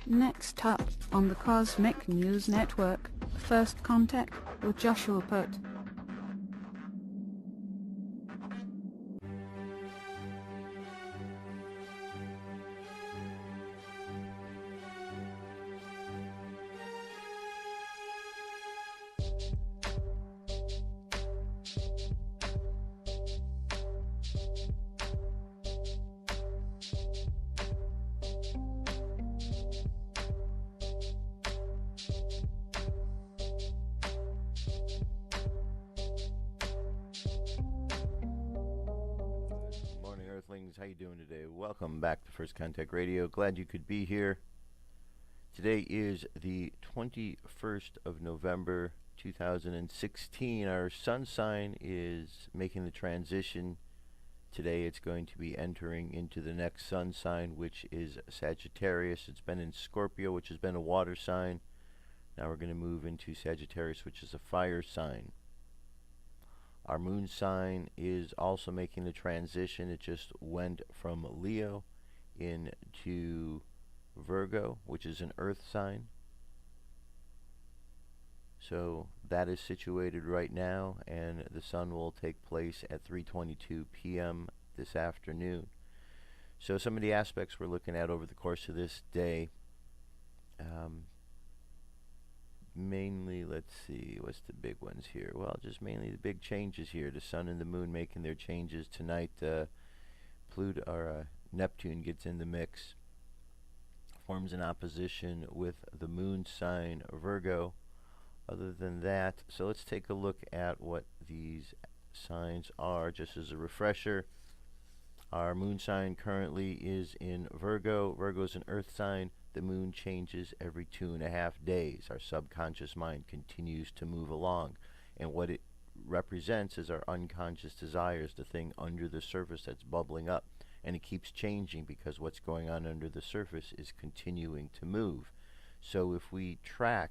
Next up on the Cosmic News Network, First Contact with Joshua Putt. How you doing today? Welcome back to First Contact Radio. Glad you could be here. Today is the 21st of November 2016. Our sun sign is making the transition. Today it's going to be entering into the next sun sign, which is Sagittarius. It's been in Scorpio, which has been a water sign. Now we're going to move into Sagittarius, which is a fire sign. Our moon sign is also making the transition. It just went from Leo into Virgo, which is an earth sign. So that is situated right now, and the sun will take place at 3:22 p.m. this afternoon. So some of the aspects we're looking at over the course of this day, mainly, let's see, what's the big ones here? Well, just mainly the big changes here. The sun and the moon making their changes tonight. Pluto or Neptune gets in the mix, forms an opposition with the moon sign Virgo. Other than that, so let's take a look at what these signs are just as a refresher. Our moon sign currently is in Virgo. Virgo is an earth sign. The moon changes every 2.5 days. Our subconscious mind continues to move along, and what it represents is our unconscious desires, the thing under the surface that's bubbling up, and it keeps changing because what's going on under the surface is continuing to move. So if we track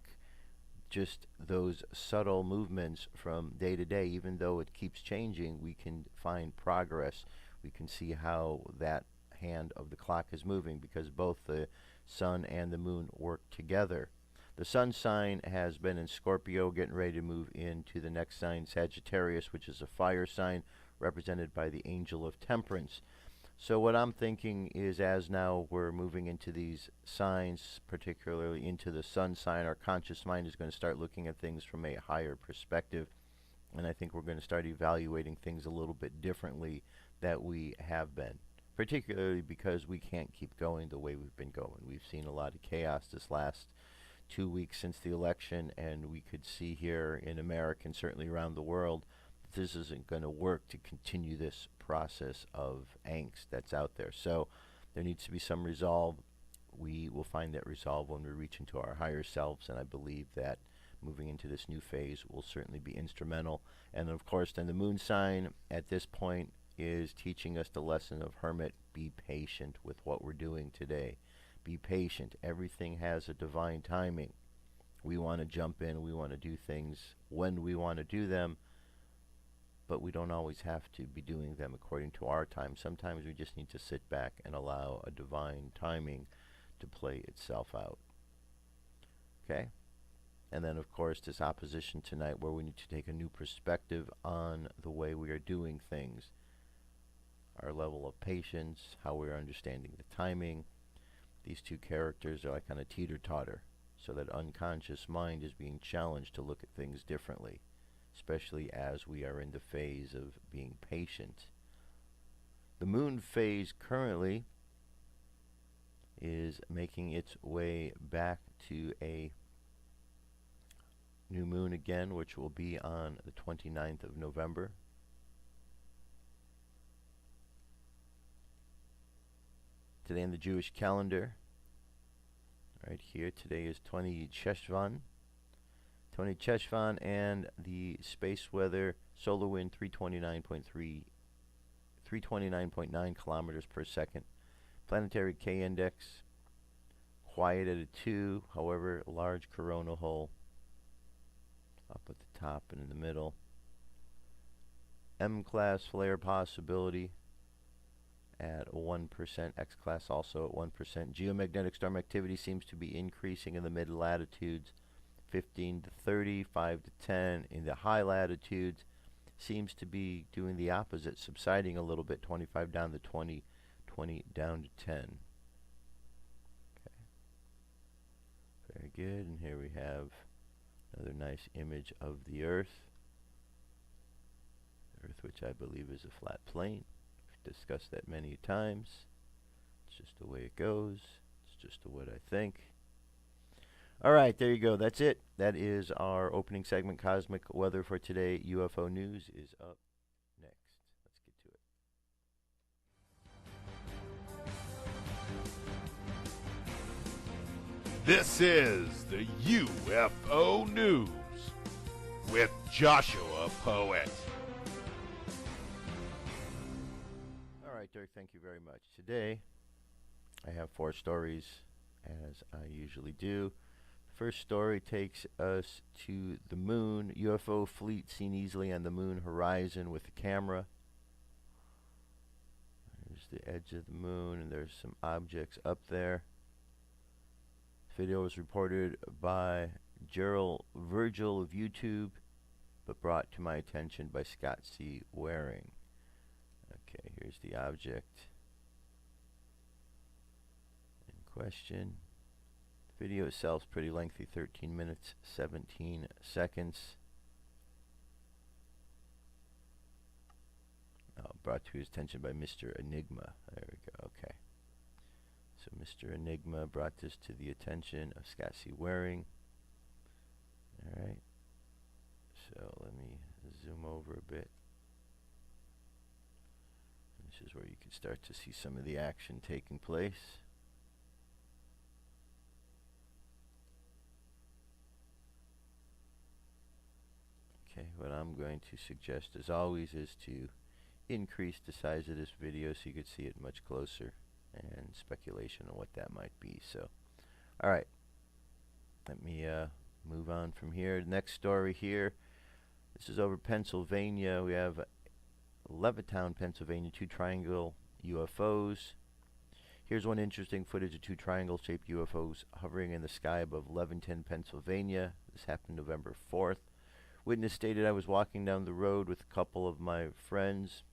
just those subtle movements from day to day, even though it keeps changing, we can find progress. We can see how that hand of the clock is moving because both the sun and the moon work together. The sun sign has been in Scorpio, getting ready to move into the next sign, Sagittarius, which is a fire sign represented by the angel of temperance. So what I'm thinking is, as now we're moving into these signs, particularly into the sun sign, our conscious mind is going to start looking at things from a higher perspective, and I think we're going to start evaluating things a little bit differently than we have been, particularly because we can't keep going the way we've been going. We've seen a lot of chaos this last 2 weeks since the election, and we could see here in America and certainly around the world that this isn't going to work to continue this process of angst that's out there. So there needs to be some resolve. We will find that resolve when we reach into our higher selves, and I believe that moving into this new phase will certainly be instrumental. And of course, then the moon sign at this point is teaching us the lesson of hermit. Be patient with what we're doing today. Be patient. Everything has a divine timing. We want to jump in. We want to do things when we want to do them, but we don't always have to be doing them according to our time. Sometimes we just need to sit back and allow a divine timing to play itself out. Okay? And then, of course, this opposition tonight where we need to take a new perspective on the way we are doing things. Our level of patience, how we're understanding the timing. These two characters are like on a teeter-totter, so that unconscious mind is being challenged to look at things differently, especially as we are in the phase of being patient. The moon phase currently is making its way back to a new moon again, which will be on the 29th of November. Today in the Jewish calendar, right here, today is 20 Cheshvan. 20 Cheshvan, and the space weather, solar wind 329.9 kilometers per second. Planetary K index, quiet at a 2, however, large coronal hole up at the top and in the middle. M-class flare possibility at 1%. X-class also at 1%. Geomagnetic storm activity seems to be increasing in the mid-latitudes, 15 to 30, 5 to 10. In the high latitudes, seems to be doing the opposite, subsiding a little bit, 25 down to 20, 20 down to 10. Okay. Very good. And here we have another nice image of the Earth. The Earth, which I believe is a flat plane. We've discussed that many times. It's just the way it goes. It's just what I think. All right, there you go. That's it. That is our opening segment, Cosmic Weather for today. UFO News is up next. Let's get to it. This is the UFO News with Joshua Poet. All right, Dirk, thank you very much. Today, I have 4 stories, as I usually do. First story takes us to the moon. UFO fleet seen easily on the moon horizon with a camera. There's the edge of the moon, and there's some objects up there. This video was reported by Gerald Virgil of YouTube, but brought to my attention by Scott C. Waring. Okay, here's the object in question. Video itself is pretty lengthy, 13 minutes, 17 seconds. Brought to his attention by Mr. Enigma. There we go, okay. So Mr. Enigma brought this to the attention of Scott C. Waring. Alright. So let me zoom over a bit. This is where you can start to see some of the action taking place. Okay, what I'm going to suggest, as always, is to increase the size of this video so you could see it much closer, and speculation on what that might be. So, alright, let me move on from here. The next story here, this is over Pennsylvania. We have Levittown, Pennsylvania, 2 triangle UFOs. Here's one interesting footage of 2 triangle-shaped UFOs hovering in the sky above Levittown, Pennsylvania. This happened November 4th. Witness stated, I was walking down the road with a couple of my friends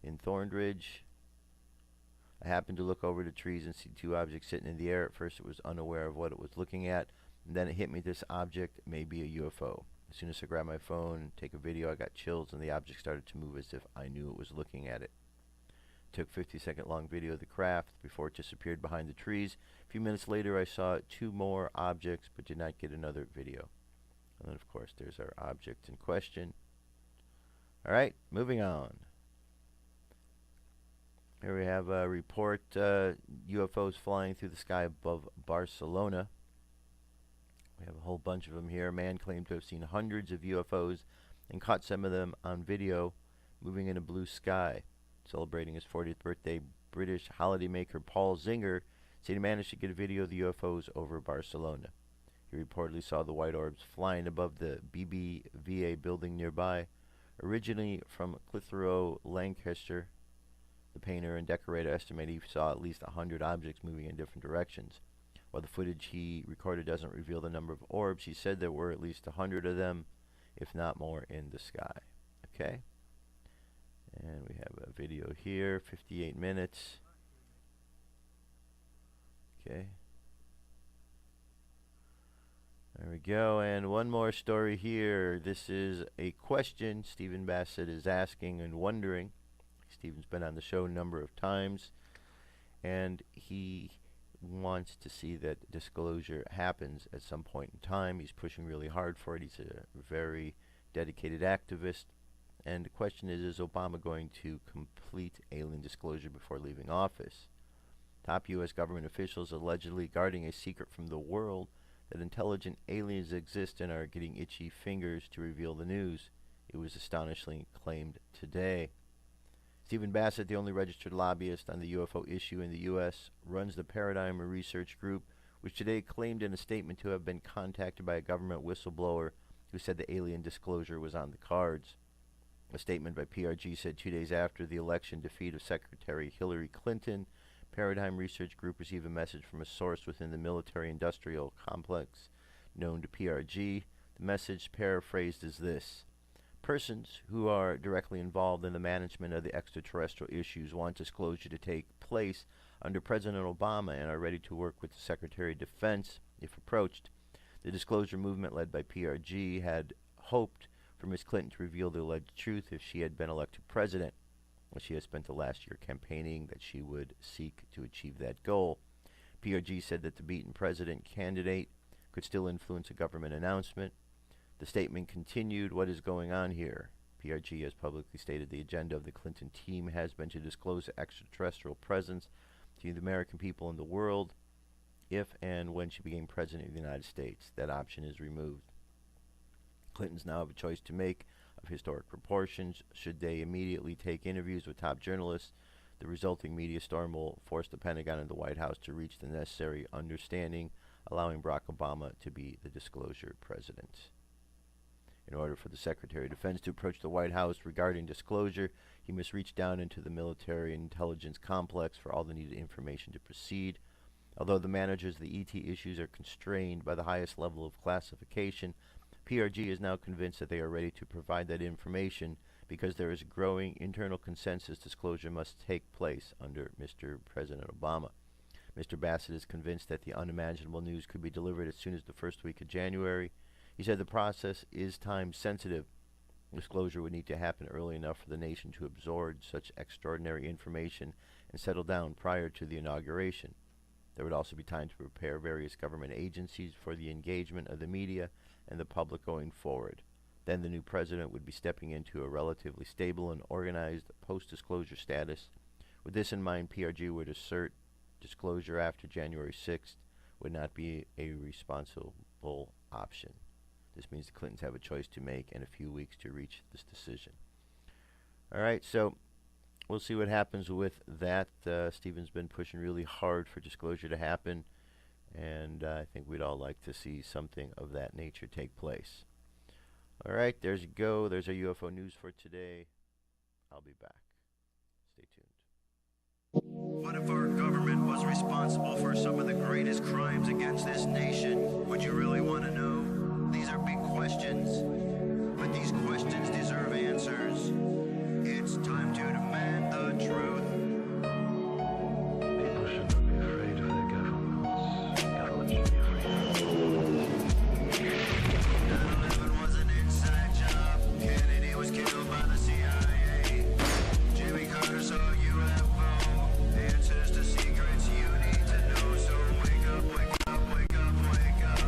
in Thornridge. I happened to look over the trees and see 2 objects sitting in the air. At first, I was unaware of what it was looking at, and then it hit me, this object may be a UFO. As soon as I grabbed my phone and take a video, I got chills, and the object started to move as if I knew it was looking at it. Took 50-second long video of the craft before it disappeared behind the trees. A few minutes later, I saw 2 more objects, but did not get another video. And then, of course, there's our object in question. Alright, moving on. Here we have a report, UFOs flying through the sky above Barcelona. We have a whole bunch of them here. A man claimed to have seen hundreds of UFOs and caught some of them on video moving in a blue sky. Celebrating his 40th birthday, British holidaymaker Paul Zinger said he managed to get a video of the UFOs over Barcelona. He reportedly saw the white orbs flying above the BBVA building nearby. Originally from Clitheroe, Lancaster, the painter and decorator estimated he saw at least 100 objects moving in different directions. While the footage he recorded doesn't reveal the number of orbs, he said there were at least 100 of them, if not more, in the sky. Okay? And we have a video here, 58 minutes. Okay. There we go, and one more story here. This is a question Stephen Bassett is asking and wondering. Stephen's been on the show a number of times, and he wants to see that disclosure happens at some point in time. He's pushing really hard for it. He's a very dedicated activist. And the question is Obama going to complete alien disclosure before leaving office? Top U.S. government officials allegedly guarding a secret from the world that intelligent aliens exist and are getting itchy fingers to reveal the news. It was astonishingly claimed today. Stephen Bassett, the only registered lobbyist on the UFO issue in the U.S., runs the Paradigm Research Group, which today claimed in a statement to have been contacted by a government whistleblower who said the alien disclosure was on the cards. A statement by PRG said 2 days after the election defeat of Secretary Hillary Clinton, Paradigm Research Group received a message from a source within the military-industrial complex known to PRG. The message paraphrased as this: persons who are directly involved in the management of the extraterrestrial issues want disclosure to take place under President Obama and are ready to work with the Secretary of Defense if approached. The disclosure movement led by PRG had hoped for Ms. Clinton to reveal the alleged truth if she had been elected president. Well, she has spent the last year campaigning that she would seek to achieve that goal. PRG said that the beaten president candidate could still influence a government announcement. The statement continued, "What is going on here?" PRG has publicly stated the agenda of the Clinton team has been to disclose the extraterrestrial presence to the American people and the world if and when she became president of the United States. That option is removed. Clintons now have a choice to make of historic proportions. Should they immediately take interviews with top journalists, the resulting media storm will force the Pentagon and the White House to reach the necessary understanding, allowing Barack Obama to be the disclosure president. In order for the Secretary of Defense to approach the White House regarding disclosure, he must reach down into the military intelligence complex for all the needed information to proceed. Although the managers of the ET issues are constrained by the highest level of classification, PRG is now convinced that they are ready to provide that information because there is a growing internal consensus disclosure must take place under Mr. President Obama. Mr. Bassett is convinced that the unimaginable news could be delivered as soon as the first week of January. He said the process is time sensitive. Disclosure would need to happen early enough for the nation to absorb such extraordinary information and settle down prior to the inauguration. There would also be time to prepare various government agencies for the engagement of the media and the public going forward. Then the new president would be stepping into a relatively stable and organized post-disclosure status. With this in mind, PRG would assert disclosure after January 6th would not be a responsible option. This means the Clintons have a choice to make and a few weeks to reach this decision. All right, so we'll see what happens with that. Stephen's been pushing really hard for disclosure to happen, and I think we'd all like to see something of that nature take place. All right, there's you go. There's our UFO news for today. I'll be back. Stay tuned. What if our government was responsible for some of the greatest crimes against this nation? Would you really want to know? These are big questions, but these questions deserve answers. It's time to demand the truth. People should not be afraid of their governments. Governments should be afraid of them. 9/11 was an inside job. Kennedy was killed by the CIA. Jimmy Carter saw UFO. Answers to secrets you need to know. So wake up, wake up, wake up, wake up.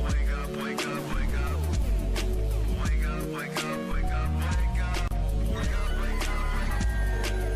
Wake up, wake up, wake up. Wake up, wake up, wake up, wake up. Wake up, wake up, wake up.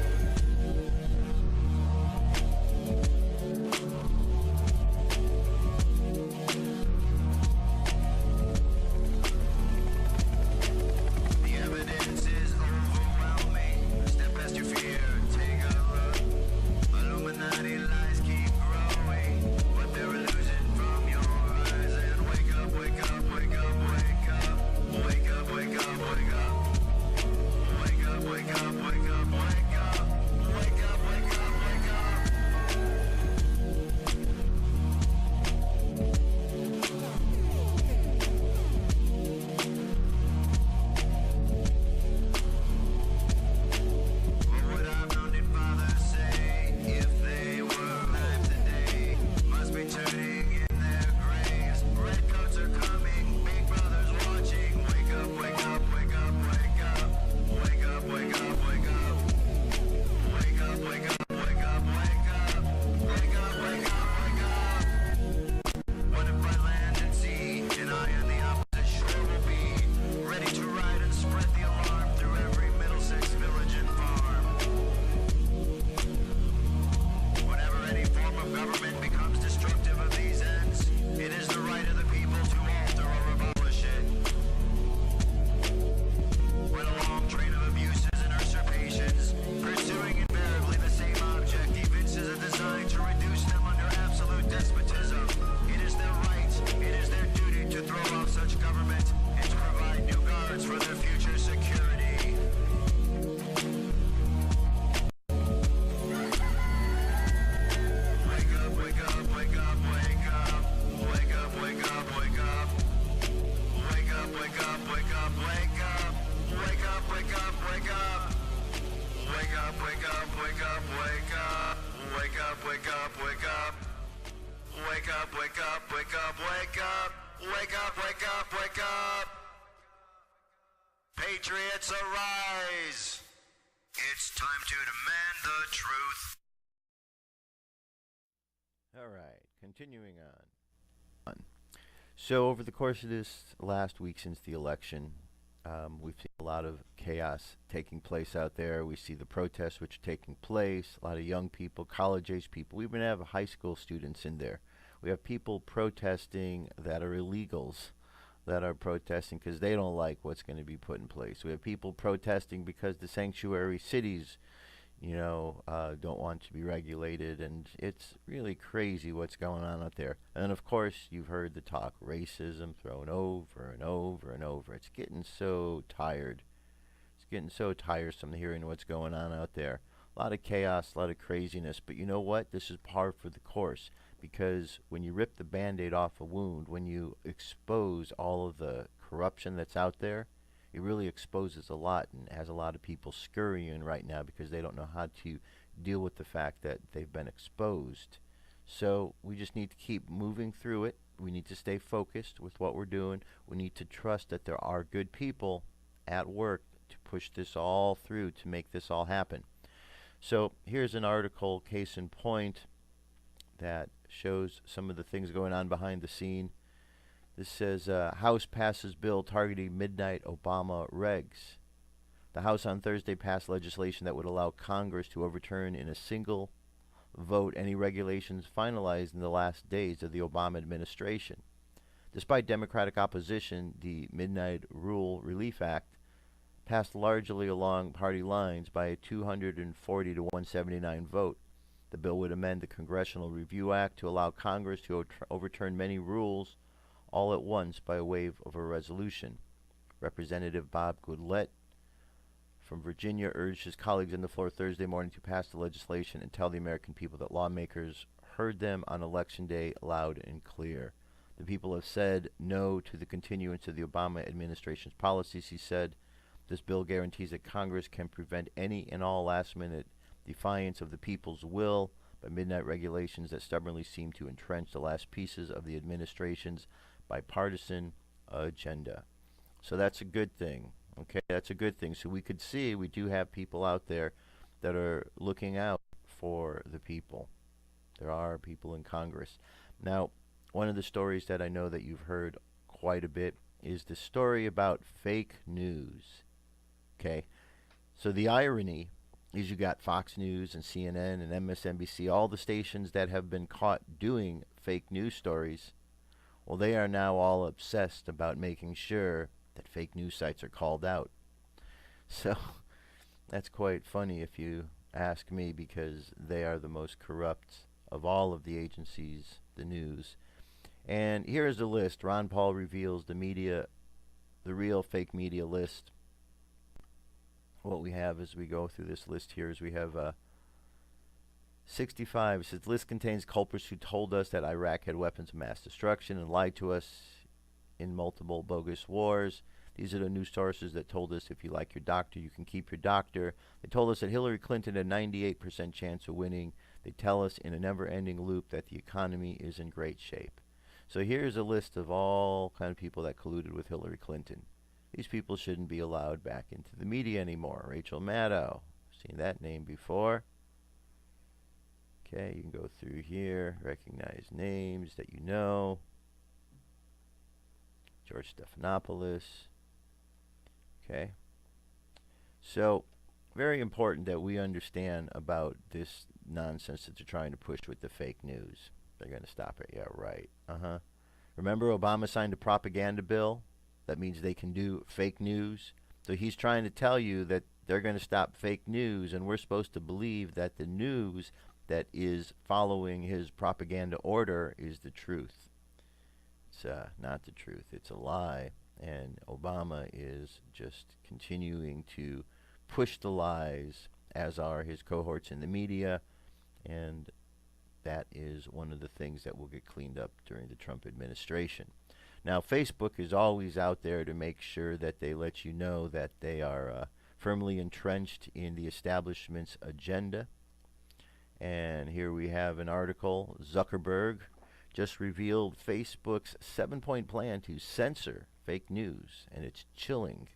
up, wake up, wake up, wake up. Wake up, wake up, wake up. Wake up, wake up, wake up, wake up. Wake up, wake up, wake up. Patriots arise. It's time to demand the truth. All right, continuing on. So over the course of this last week since the election, we've seen a lot of chaos taking place out there. We see the protests which are taking place, a lot of young people, college-age people. We even have high school students in there. We have people protesting that are illegals, that are protesting because they don't like what's going to be put in place. We have people protesting because the sanctuary cities, don't want to be regulated, and it's really crazy what's going on out there. And of course, you've heard the talk, racism thrown over and over and over. It's getting so tired. It's getting so tiresome hearing what's going on out there. A lot of chaos, a lot of craziness, but you know what? This is par for the course, because when you rip the Band-Aid off a wound, when you expose all of the corruption that's out there, it really exposes a lot and has a lot of people scurrying right now because they don't know how to deal with the fact that they've been exposed. So we just need to keep moving through it. We need to stay focused with what we're doing. We need to trust that there are good people at work to push this all through, to make this all happen. So here's an article, case in point, that shows some of the things going on behind the scene. This says, House passes bill targeting midnight Obama regs. The House on Thursday passed legislation that would allow Congress to overturn in a single vote any regulations finalized in the last days of the Obama administration. Despite Democratic opposition, the Midnight Rule Relief Act passed largely along party lines by a 240 to 179 vote. The bill would amend the Congressional Review Act to allow Congress to overturn many rules all at once by way of a resolution. Representative Bob Goodlette from Virginia urged his colleagues on the floor Thursday morning to pass the legislation and tell the American people that lawmakers heard them on Election Day loud and clear. The people have said no to the continuance of the Obama administration's policies, he said. This bill guarantees that Congress can prevent any and all last-minute defiance of the people's will by midnight regulations that stubbornly seem to entrench the last pieces of the administration's bipartisan agenda. So that's a good thing. Okay, that's a good thing. So we could see we do have people out there that are looking out for the people. There are people in Congress. Now, one of the stories that I know that you've heard quite a bit is the story about fake news. Okay, so the irony is you got Fox News and CNN and MSNBC, all the stations that have been caught doing fake news stories. Well, they are now all obsessed about making sure that fake news sites are called out. So that's quite funny if you ask me, because they are the most corrupt of all of the agencies, the news. And here is the list. Ron Paul reveals the real fake media list. What we have as we go through this list here is we have 65. It says, the list contains culprits who told us that Iraq had weapons of mass destruction and lied to us in multiple bogus wars. These are the news sources that told us if you like your doctor, you can keep your doctor. They told us that Hillary Clinton had a 98% chance of winning. They tell us in a never-ending loop that the economy is in great shape. So here's a list of all kind of people that colluded with Hillary Clinton. These people shouldn't be allowed back into the media anymore. Rachel Maddow, seen that name before. Okay, you can go through here, recognize names that you know. George Stephanopoulos. Okay. So, very important that we understand about this nonsense that they're trying to push with the fake news. They're going to stop it. Yeah, right. Remember, Obama signed a propaganda bill? That means they can do fake news. So he's trying to tell you that they're going to stop fake news, and we're supposed to believe that the news that is following his propaganda order is the truth. It's not the truth. It's a lie. And Obama is just continuing to push the lies, as are his cohorts in the media. And that is one of the things that will get cleaned up during the Trump administration. Now, Facebook is always out there to make sure that they let you know that they are firmly entrenched in the establishment's agenda. And here we have an article. Zuckerberg just revealed Facebook's 7-point plan to censor fake news, and it's chilling.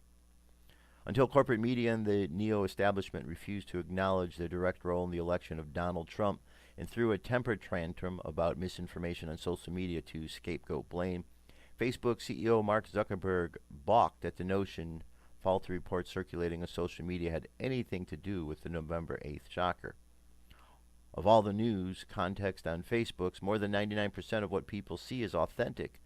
Until corporate media and the neo-establishment refused to acknowledge their direct role in the election of Donald Trump and threw a temper tantrum about misinformation on social media to scapegoat blame, Facebook CEO Mark Zuckerberg balked at the notion faulty reports circulating on social media had anything to do with the November 8th shocker. Of all the news context on Facebook's, more than 99% of what people see is authentic.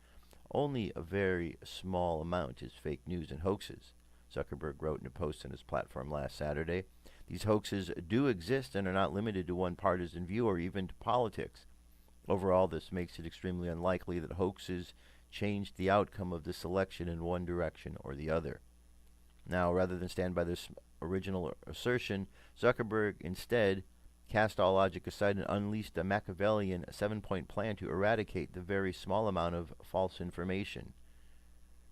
Only a very small amount is fake news and hoaxes, Zuckerberg wrote in a post on his platform last Saturday. These hoaxes do exist and are not limited to one partisan view or even to politics. Overall, this makes it extremely unlikely that hoaxes changed the outcome of this election in one direction or the other. Now, rather than stand by this original assertion, Zuckerberg instead cast all logic aside and unleashed a Machiavellian 7-point plan to eradicate the very small amount of false information.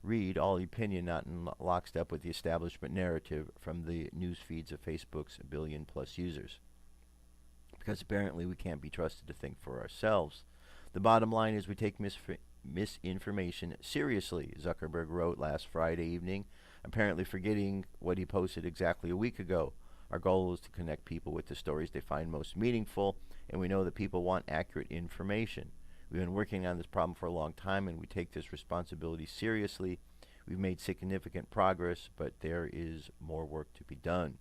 Read all opinion not in lockstep with the establishment narrative from the news feeds of Facebook's billion-plus users. Because apparently we can't be trusted to think for ourselves. The bottom line is we take misinformation seriously, Zuckerberg wrote last Friday evening, apparently forgetting what he posted exactly a week ago. Our goal is to connect people with the stories they find most meaningful, and we know that people want accurate information. We've been working on this problem for a long time, and we take this responsibility seriously. We've made significant progress, but there is more work to be done.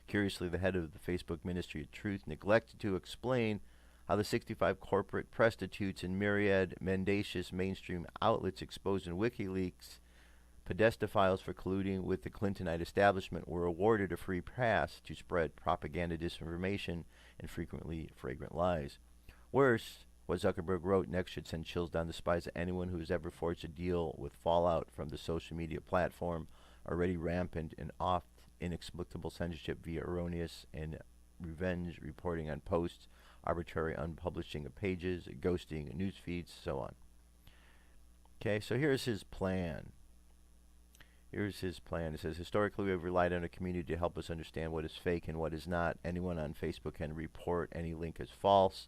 Curiously, the head of the Facebook Ministry of Truth neglected to explain how the 65 corporate prostitutes and myriad mendacious mainstream outlets exposed in WikiLeaks pedestophiles for colluding with the Clintonite establishment were awarded a free pass to spread propaganda, disinformation, and frequently fragrant lies. Worse, what Zuckerberg wrote next should send chills down the spines of anyone who has ever forged to deal with fallout from the social media platform, already rampant and oft inexplicable censorship via erroneous and revenge reporting on posts, arbitrary unpublishing of pages, ghosting news feeds, so on. Okay, so here's his plan. It says, historically, we have relied on a community to help us understand what is fake and what is not. Anyone on Facebook can report any link as false.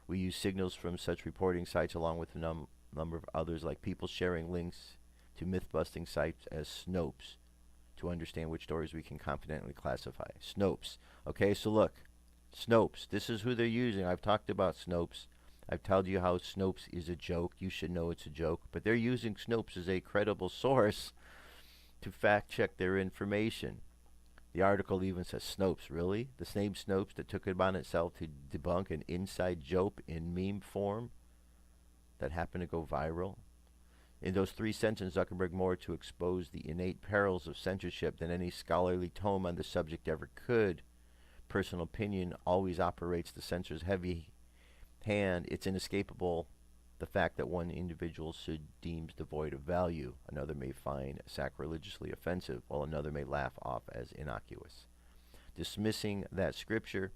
We use signals from such reporting sites along with a number of others, like people sharing links to myth-busting sites as Snopes, to understand which stories we can confidently classify. Snopes. Okay, so look. Snopes. This is who they're using. I've talked about Snopes. I've told you how Snopes is a joke. You should know it's a joke. But they're using Snopes as a credible source to fact-check their information. The article even says, Snopes, really? The same Snopes that took it upon itself to debunk an inside joke in meme form that happened to go viral? In those 3 sentences, Zuckerberg more to expose the innate perils of censorship than any scholarly tome on the subject ever could. Personal opinion always operates the censor's heavy hand. It's inescapable. The fact that one individual deems devoid of value, another may find sacrilegiously offensive, while another may laugh off as innocuous. Dismissing that scripture,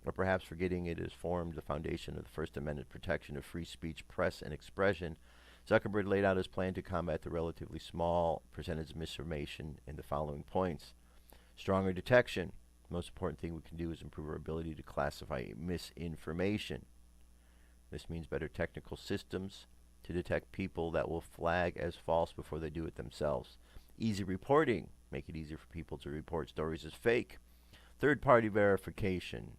or perhaps forgetting it has formed the foundation of the First Amendment protection of free speech, press, and expression, Zuckerberg laid out his plan to combat the relatively small percentage of misinformation in the following points. Stronger detection. The most important thing we can do is improve our ability to classify misinformation. This means better technical systems to detect people that will flag as false before they do it themselves. Easy reporting. Make it easier for people to report stories as fake. Third-party verification.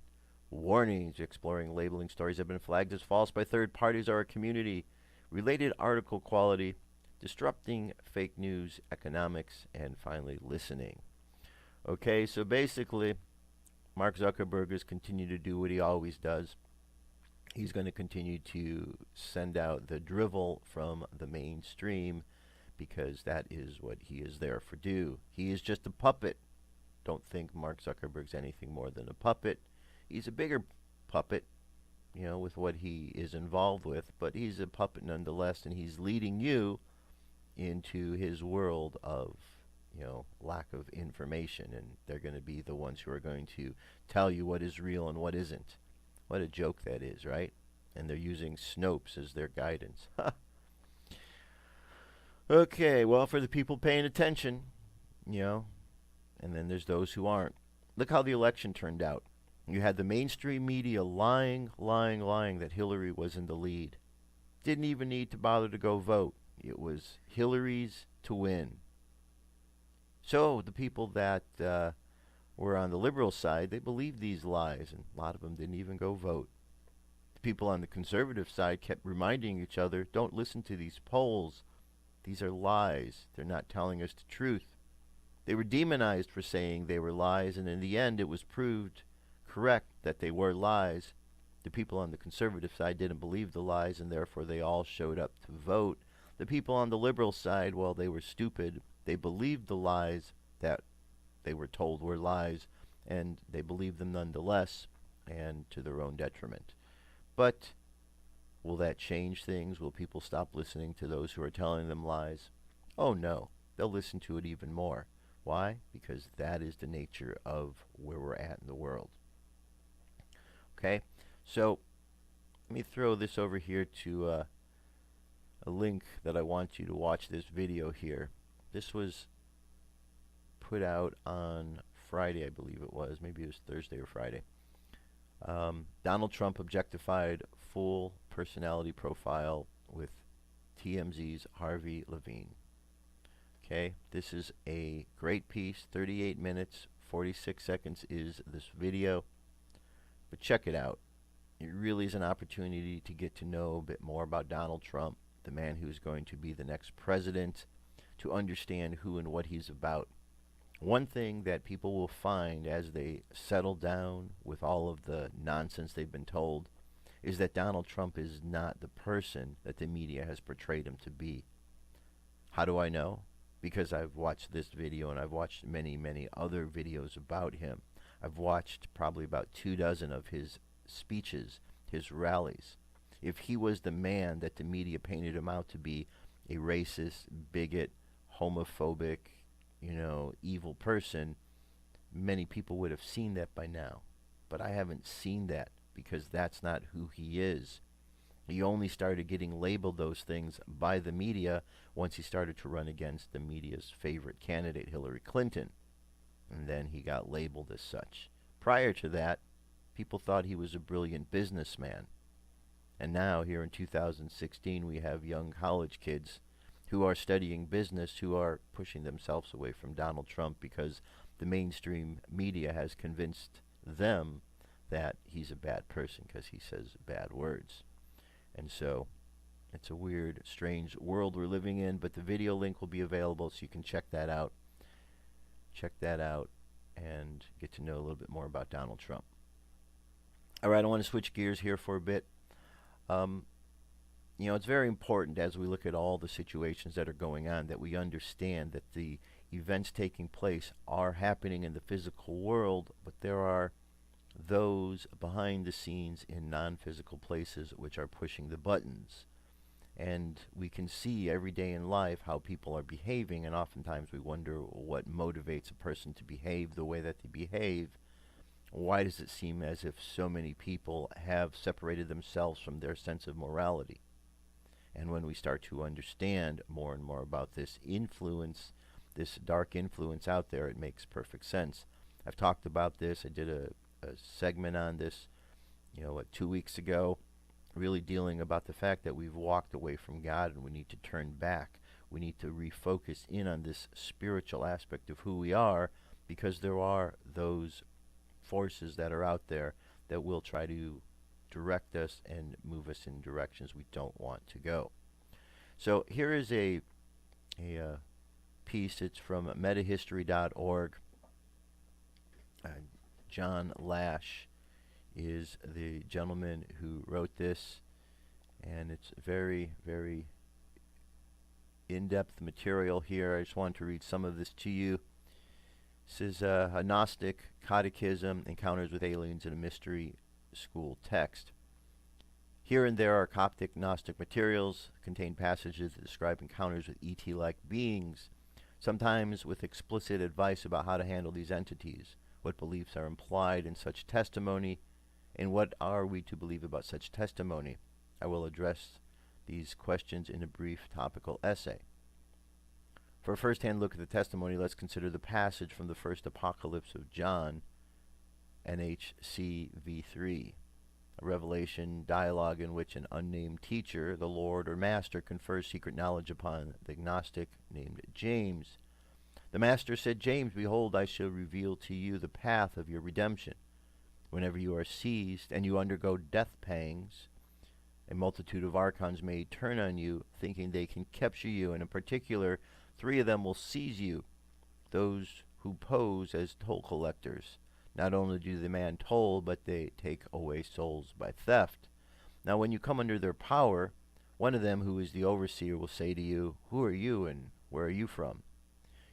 Warnings. Exploring labeling stories have been flagged as false by third parties or our community. Related article quality. Disrupting fake news economics. And finally, listening. Okay, so basically, Mark Zuckerberg has continued to do what he always does. He's going to continue to send out the drivel from the mainstream because that is what he is there for do. He is just a puppet. Don't think Mark Zuckerberg's anything more than a puppet. He's a bigger puppet, with what he is involved with, but he's a puppet nonetheless, and he's leading you into his world of, lack of information, and they're going to be the ones who are going to tell you what is real and what isn't. What a joke that is, right? And they're using Snopes as their guidance. Okay, well, for the people paying attention, and then there's those who aren't. Look how the election turned out. You had the mainstream media lying that Hillary was in the lead. Didn't even need to bother to go vote. It was Hillary's to win. So the people that were on the liberal side, they believed these lies, and a lot of them didn't even go vote. The people on the conservative side kept reminding each other, don't listen to these polls. These are lies. They're not telling us the truth. They were demonized for saying they were lies, and in the end it was proved correct that they were lies. The people on the conservative side didn't believe the lies, and therefore they all showed up to vote. The people on the liberal side, well, they were stupid. They believed the lies that they were told were lies, and they believed them nonetheless, and to their own detriment. But will that change things? Will people stop listening to those who are telling them lies? Oh no, they'll listen to it even more. Why? Because that is the nature of where we're at in the world. Okay, so let me throw this over here to a link that I want you to watch this video here. This was put out on Friday, I believe it was. Maybe it was Thursday or Friday. Donald Trump Objectified full personality profile with TMZ's Harvey Levin. Okay, this is a great piece. 38 minutes, 46 seconds is this video. But check it out. It really is an opportunity to get to know a bit more about Donald Trump, the man who's going to be the next president, to understand who and what he's about. One thing that people will find as they settle down with all of the nonsense they've been told is that Donald Trump is not the person that the media has portrayed him to be. How do I know? Because I've watched this video and I've watched many other videos about him. I've watched probably about 24 of his speeches, his rallies. If he was the man that the media painted him out to be, a racist, bigot, homophobic, evil person, many people would have seen that by now. But I haven't seen that because that's not who he is. He only started getting labeled those things by the media once he started to run against the media's favorite candidate, Hillary Clinton. And then he got labeled as such. Prior to that, people thought he was a brilliant businessman. And now, here in 2016, we have young college kids who are studying business who are pushing themselves away from Donald Trump because the mainstream media has convinced them that he's a bad person because he says bad words. And so it's a weird, strange world we're living in, but the video link will be available so you can check that out. Check that out and get to know a little bit more about Donald Trump. All right, I want to switch gears here for a bit. It's very important as we look at all the situations that are going on that we understand that the events taking place are happening in the physical world, but there are those behind the scenes in non-physical places which are pushing the buttons. And we can see every day in life how people are behaving, and oftentimes we wonder what motivates a person to behave the way that they behave. Why does it seem as if so many people have separated themselves from their sense of morality? And when we start to understand more and more about this influence, this dark influence out there, it makes perfect sense. I've talked about this. I did a segment on this, 2 weeks ago, really dealing about the fact that we've walked away from God and we need to turn back. We need to refocus in on this spiritual aspect of who we are, because there are those forces that are out there that will try to direct us and move us in directions we don't want to go. So here is a piece. It's from metahistory.org. John Lash is the gentleman who wrote this, and it's very in-depth material here. I just wanted to read some of this to you. This is a Gnostic Catechism, Encounters with Aliens in a Mystery School text. Here and there are Coptic Gnostic materials that contain passages that describe encounters with ET-like beings, sometimes with explicit advice about how to handle these entities, what beliefs are implied in such testimony, and what are we to believe about such testimony. I will address these questions in a brief topical essay. For a first-hand look at the testimony, let's consider the passage from the first Apocalypse of John, NHC v3, a revelation dialogue in which an unnamed teacher, the Lord or Master, confers secret knowledge upon the Gnostic named James. The Master said, James, behold, I shall reveal to you the path of your redemption. Whenever you are seized and you undergo death pangs, a multitude of Archons may turn on you, thinking they can capture you, and in particular, 3 of them will seize you, those who pose as toll collectors. Not only do they demand toll, but they take away souls by theft. Now when you come under their power, one of them, who is the overseer, will say to you, who are you and where are you from?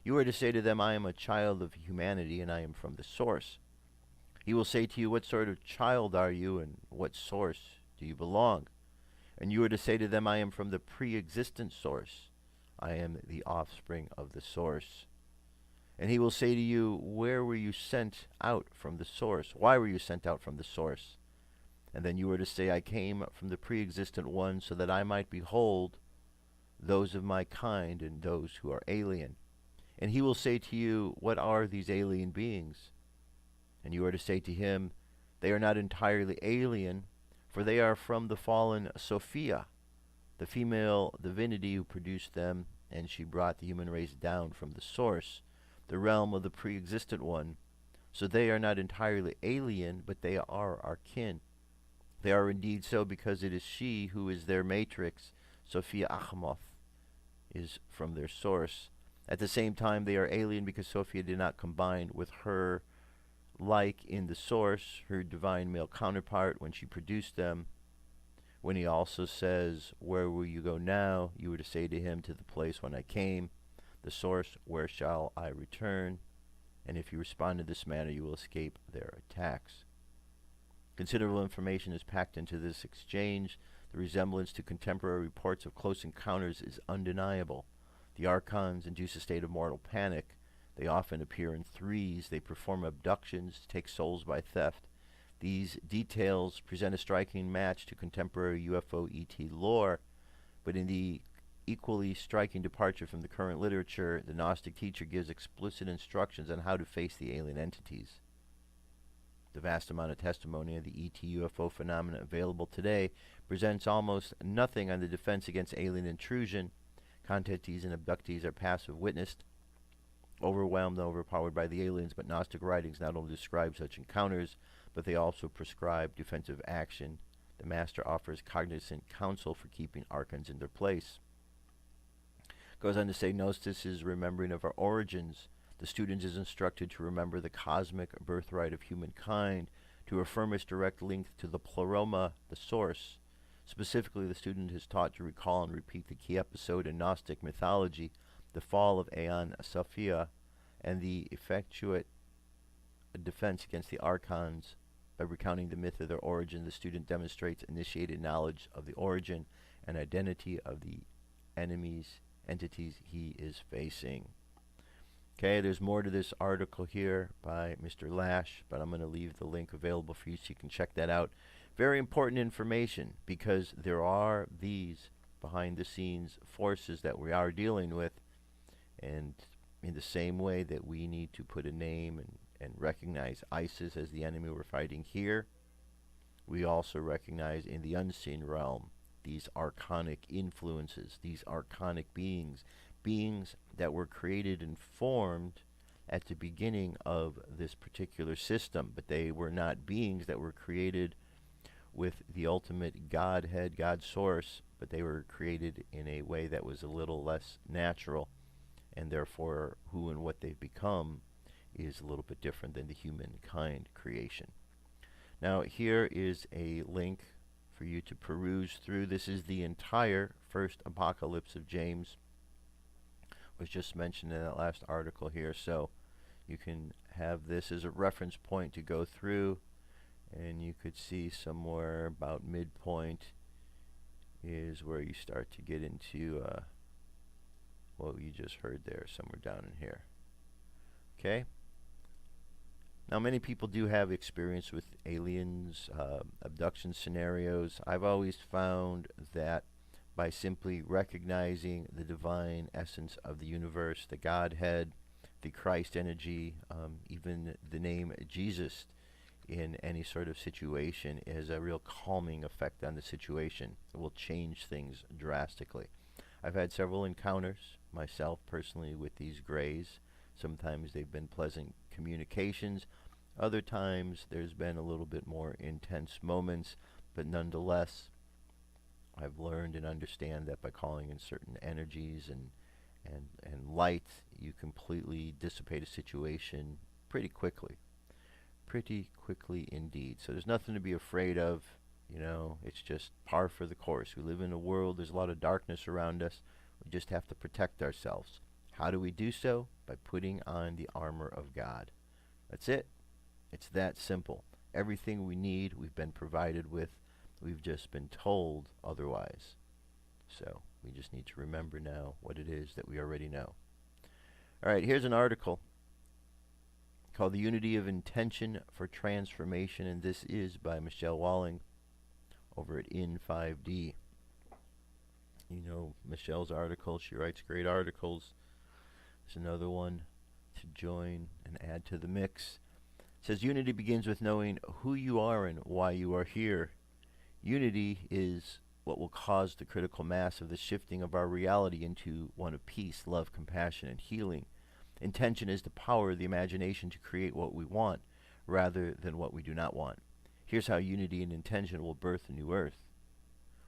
You are to say to them, I am a child of humanity, and I am from the source. He will say to you, what sort of child are you, and what source do you belong? And you are to say to them, I am from the pre-existent source. I am the offspring of the source. And he will say to you, where were you sent out from the source? Why were you sent out from the source? And then you are to say, I came from the pre-existent one, so that I might behold those of my kind and those who are alien. And he will say to you, what are these alien beings? And you are to say to him, they are not entirely alien, for they are from the fallen Sophia, the female divinity who produced them, and she brought the human race down from the source, the realm of the pre-existent one. So they are not entirely alien, but they are our kin. They are indeed so because it is she who is their matrix, Sophia Achamoth, is from their source. At the same time, they are alien because Sophia did not combine with her like in the source, her divine male counterpart, when she produced them. When he also says, where will you go now? You were to say to him, to the place when I came. The source, where shall I return? And if you respond in this manner, you will escape their attacks. Considerable information is packed into this exchange. The resemblance to contemporary reports of close encounters is undeniable. The Archons induce a state of mortal panic. They often appear in threes. They perform abductions, take souls by theft. These details present a striking match to contemporary UFO ET lore, but in the equally striking departure from the current literature, the Gnostic teacher gives explicit instructions on how to face the alien entities. The vast amount of testimony on the ET UFO phenomena available today presents almost nothing on the defense against alien intrusion. Contactees and abductees are passive witnessed, overwhelmed and overpowered by the aliens, but Gnostic writings not only describe such encounters, but they also prescribe defensive action. The Master offers cognizant counsel for keeping Archons in their place. Goes on to say, Gnosis is remembering of our origins. The student is instructed to remember the cosmic birthright of humankind, to affirm its direct link to the pleroma, the source. Specifically, the student is taught to recall and repeat the key episode in Gnostic mythology, the fall of Aeon Sophia, and the effectuate defense against the Archons. By recounting the myth of their origin, the student demonstrates initiated knowledge of the origin and identity of the entities he is facing. Okay, there's more to this article here by Mr. Lash, but I'm going to leave the link available for you so you can check that out. Very important information, because there are these behind-the-scenes forces that we are dealing with, and in the same way that we need to put a name and recognize ISIS as the enemy we're fighting here, we also recognize in the unseen realm these archonic influences, these archonic beings that were created and formed at the beginning of this particular system, but they were not beings that were created with the ultimate Godhead, God source, but they were created in a way that was a little less natural, and therefore who and what they've become is a little bit different than the humankind creation. Now here is a link for you to peruse through. This is the entire first Apocalypse of James. Was just mentioned in that last article here, so you can have this as a reference point to go through, and you could see somewhere about midpoint is where you start to get into what you just heard there, somewhere down in here. Okay? Now, many people do have experience with aliens, abduction scenarios. I've always found that by simply recognizing the divine essence of the universe, the Godhead, the Christ energy, even the name Jesus in any sort of situation has a real calming effect on the situation. It will change things drastically. I've had several encounters myself personally with these grays. Sometimes they've been pleasant communications. Other times there's been a little bit more intense moments, but nonetheless, I've learned and understand that by calling in certain energies and light, you completely dissipate a situation pretty quickly. Pretty quickly indeed. So there's nothing to be afraid of. You know, it's just par for the course. We live in a world, there's a lot of darkness around us. We just have to protect ourselves. How do we do so? By putting on the armor of God. That's it. It's that simple. Everything we need, we've been provided with. We've just been told otherwise. So we just need to remember now what it is that we already know. All right, here's an article called The Unity of Intention for Transformation, and this is by Michelle Walling over at In5D. You know Michelle's article. She writes great articles. There's another one to join and add to the mix. It says, unity begins with knowing who you are and why you are here. Unity is what will cause the critical mass of the shifting of our reality into one of peace, love, compassion, and healing. Intention is the power of the imagination to create what we want rather than what we do not want. Here's how unity and intention will birth a new earth.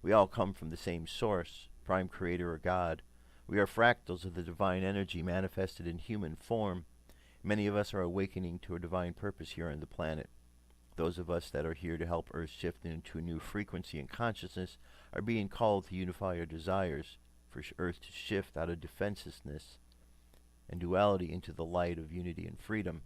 We all come from the same source, prime creator or God. We are fractals of the divine energy manifested in human form. Many of us are awakening to a divine purpose here on the planet. Those of us that are here to help Earth shift into a new frequency and consciousness are being called to unify our desires for Earth to shift out of defensiveness and duality into the light of unity and freedom.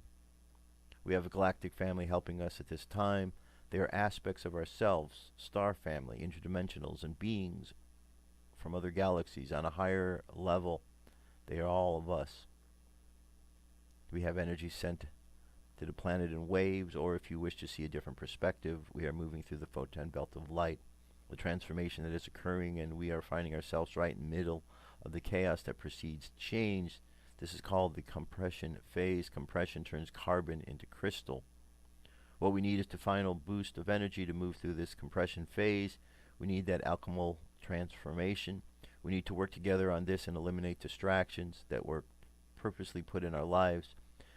We have a galactic family helping us at this time. They are aspects of ourselves, star family, interdimensionals, and beings from other galaxies on a higher level. They are all of us. We have energy sent to the planet in waves, or if you wish to see a different perspective, we are moving through the photon belt of light. The transformation that is occurring, and we are finding ourselves right in the middle of the chaos that precedes change. This is called the compression phase. Compression turns carbon into crystal. What we need is the final boost of energy to move through this compression phase. We need that alchemical transformation. We need to work together on this and eliminate distractions that were purposely put in our lives.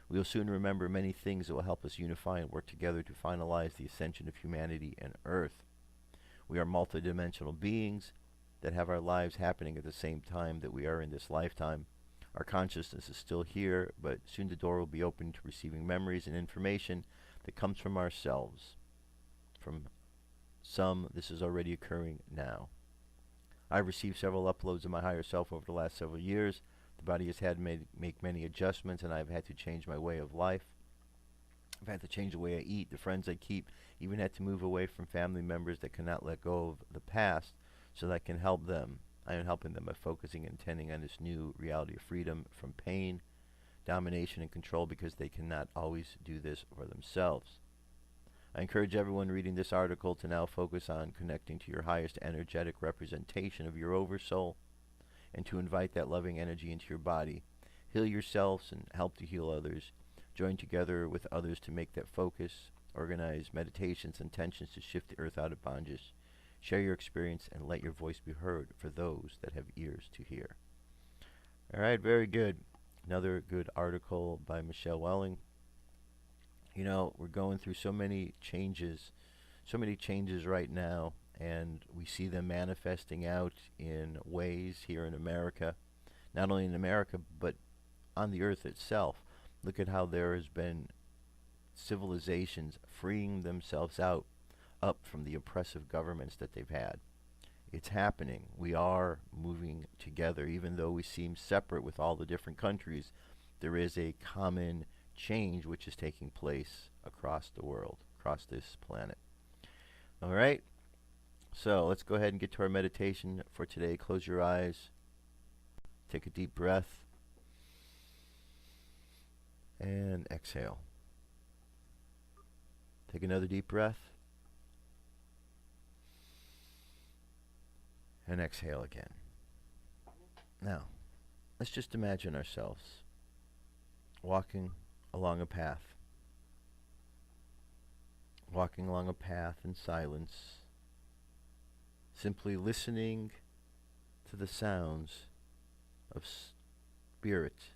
We will soon remember many things that will help us unify and work together to finalize the ascension of humanity and Earth. We are multidimensional beings that have our lives happening at the same time that we are in this lifetime. Our consciousness is still here, but soon the door will be open to receiving memories and information that comes from ourselves. From some, this is already occurring now. I've received several uploads of my higher self over the last several years. The body has had to make many adjustments, and I've had to change my way of life. I've had to change the way I eat, the friends I keep, even had to move away from family members that cannot let go of the past so that I can help them. I am helping them by focusing and tending on this new reality of freedom from pain, domination, and control, because they cannot always do this for themselves. I encourage everyone reading this article to now focus on connecting to your highest energetic representation of your oversoul, and to invite that loving energy into your body. Heal yourselves and help to heal others. Join together with others to make that focus. Organize meditations and intentions to shift the earth out of bondage. Share your experience and let your voice be heard for those that have ears to hear. All right, very good. Another good article by Michelle Walling. You know, we're going through so many changes right now, and we see them manifesting out in ways here in America. Not only in America, but on the earth itself. Look at how there has been civilizations freeing themselves up from the oppressive governments that they've had. It's happening. We are moving together. Even though we seem separate with all the different countries, there is a common change which is taking place across the world, across this planet. All right? So let's go ahead and get to our meditation for today. Close your eyes. Take a deep breath. And exhale. Take another deep breath. And exhale again. Now, let's just imagine ourselves walking along a path. Walking along a path in silence. Simply listening to the sounds of spirit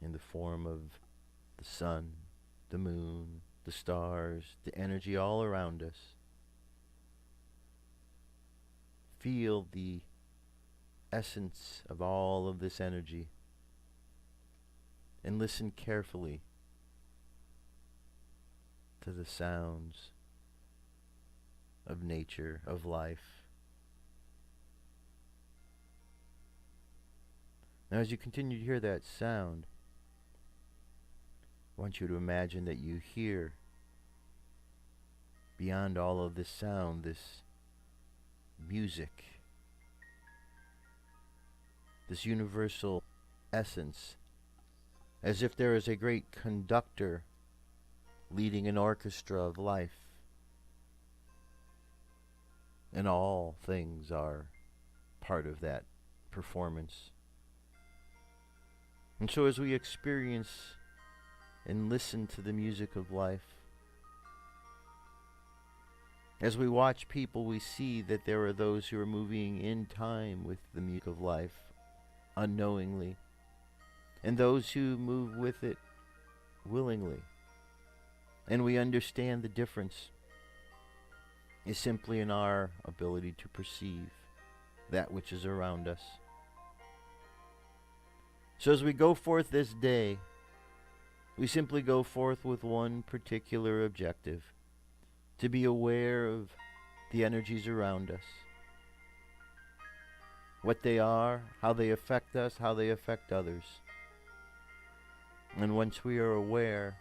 in the form of the sun, the moon, the stars, the energy all around us. Feel the essence of all of this energy and listen carefully to the sounds of nature, of life. Now, as you continue to hear that sound, I want you to imagine that you hear, beyond all of this sound, this music, this universal essence, as if there is a great conductor leading an orchestra of life, and all things are part of that performance. And so as we experience and listen to the music of life, as we watch people, we see that there are those who are moving in time with the music of life, unknowingly, and those who move with it willingly. And we understand the difference is simply in our ability to perceive that which is around us. So as we go forth this day, we simply go forth with one particular objective: to be aware of the energies around us, what they are, how they affect us, how they affect others. And once we are aware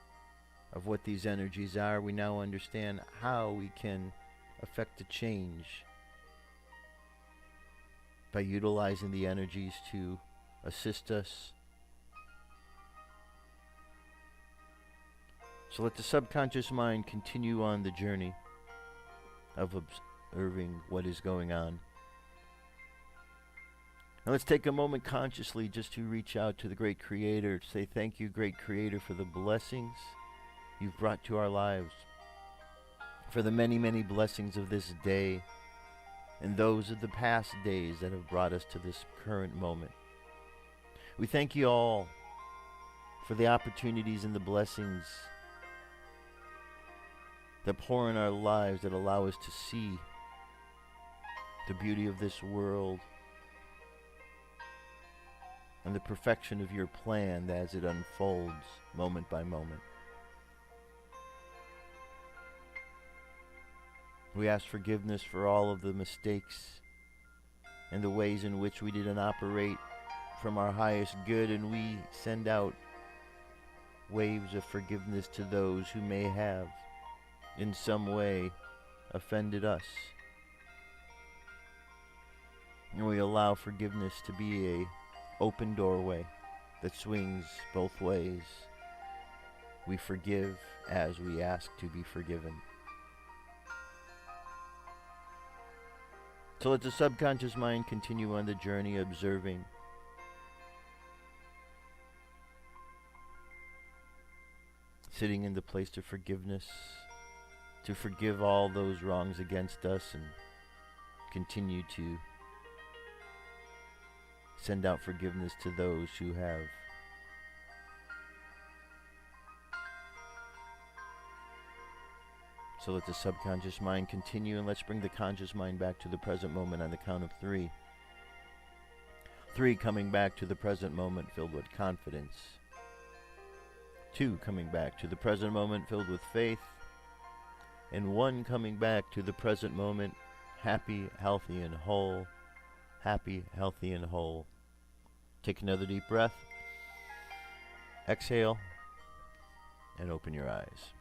of what these energies are, we now understand how we can affect a change by utilizing the energies to assist us. So let the subconscious mind continue on the journey of observing what is going on. Now let's take a moment consciously just to reach out to the great Creator, to say thank you, great Creator, for the blessings you've brought to our lives, for the many, many blessings of this day and those of the past days that have brought us to this current moment. We thank you all for the opportunities and the blessings that pour in our lives, that allow us to see the beauty of this world and the perfection of your plan as it unfolds moment by moment. We ask forgiveness for all of the mistakes and the ways in which we didn't operate from our highest good, and we send out waves of forgiveness to those who may have in some way offended us. And we allow forgiveness to be a open doorway that swings both ways. We forgive as we ask to be forgiven. So let the subconscious mind continue on the journey, observing, sitting in the place of forgiveness, to forgive all those wrongs against us and continue to send out forgiveness to those who have. So let the subconscious mind continue, and let's bring the conscious mind back to the present moment on the count of 3. 3 coming back to the present moment filled with confidence. 2 coming back to the present moment filled with faith. And 1 coming back to the present moment happy, healthy, and whole. Happy, healthy, and whole. Take another deep breath. Exhale. And open your eyes.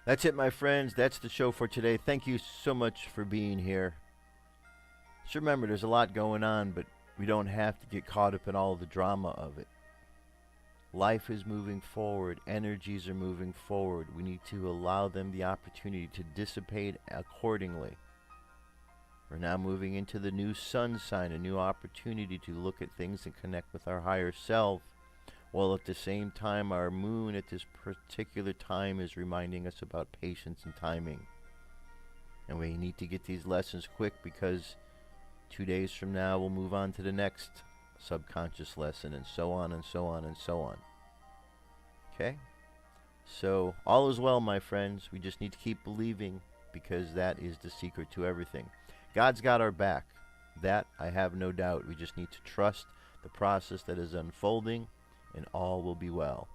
That's it, my friends. That's the show for today. Thank you so much for being here. Just remember, there's a lot going on, but we don't have to get caught up in all the drama of it. Life is moving forward. Energies are moving forward. We need to allow them the opportunity to dissipate accordingly. We're now moving into the new sun sign, a new opportunity to look at things and connect with our higher self, while at the same time our moon at this particular time is reminding us about patience and timing. And we need to get these lessons quick, because 2 days from now we'll move on to the next subconscious lesson, and so on and so on and so on. Okay? So all is well, my friends. We just need to keep believing, because that is the secret to everything. God's got our back. That I have no doubt. We just need to trust the process that is unfolding, and all will be well.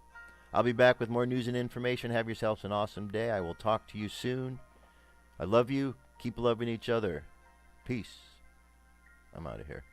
I'll be back with more news and information. Have yourselves an awesome day. I will talk to you soon. I love you. Keep loving each other. Peace. I'm out of here.